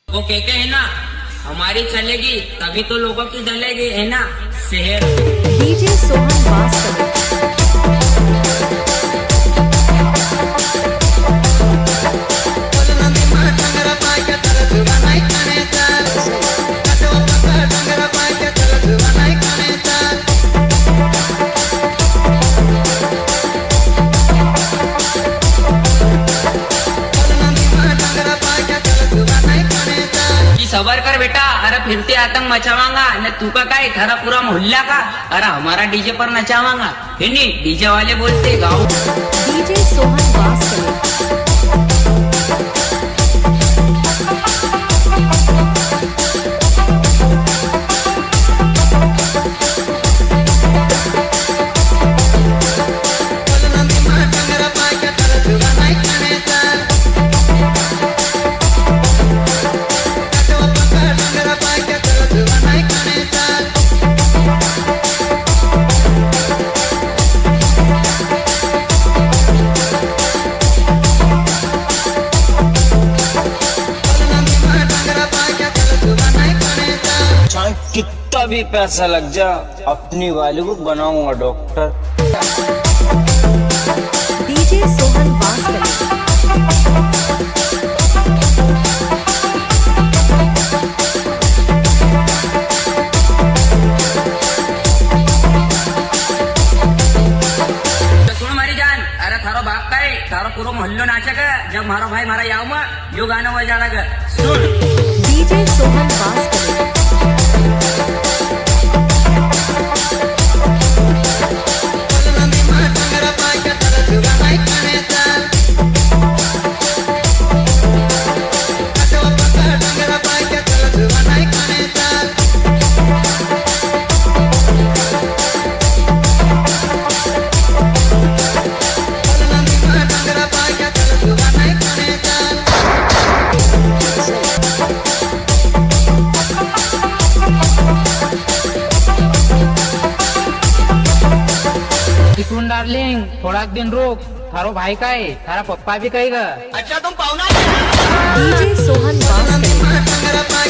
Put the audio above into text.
वो कहते हैं ना, हमारी चलेगी तभी तो लोगों की जलेगी, है ना। शहर डीजे सोहन वास्तव सबर कर बेटा, अरे फिरते आतंक मचावांगा न तू का काय थारा पूरा मोहल्ला का, अरे हमारा डीजे पर नचावांगा। है नी, डीजे वाले बोलते गाँव। डीजे सोहन वास्तव चाहे कितना भी पैसा लग जा, अपनी वाली को बनाऊंगा डॉक्टर। डीजे सोहन वास्तव सुन मारी जान, अरे थारो बाप का है, थारो पूरा मोहल्लो नाचा का, जब मारो भाई मारा याव में यो गाना बजा लगा। सुन डीजे सोहन वास्तव तिकडून डार्लिंग थोडा दिन रुक, थारो भाई काय थारा पप्पा भी कहेगा। अच्छा तुम पाहुणा डीजे सोहन वास्तव